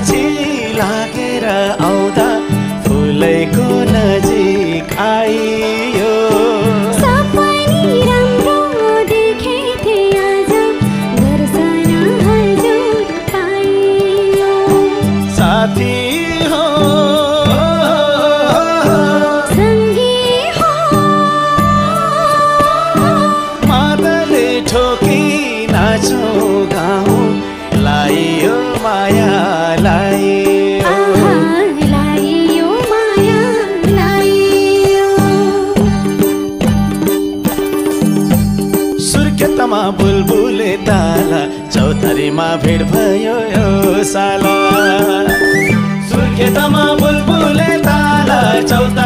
पछि लागेर आउँदा फुलैको नजिक आइयो सपनी राम्रो देखेथे आज दर्शन हजुर पाइयो साथी हो सङ्गी हो मादलले ठोकी नाचो गाउँ लाइयो माया लाइयो लाइयो माया लाइयो सुर्खेतमा बुलबुले ताला चौतारीमा भिड भयो यो साला सुर्खेतमा बुलबुले ताला चौतारी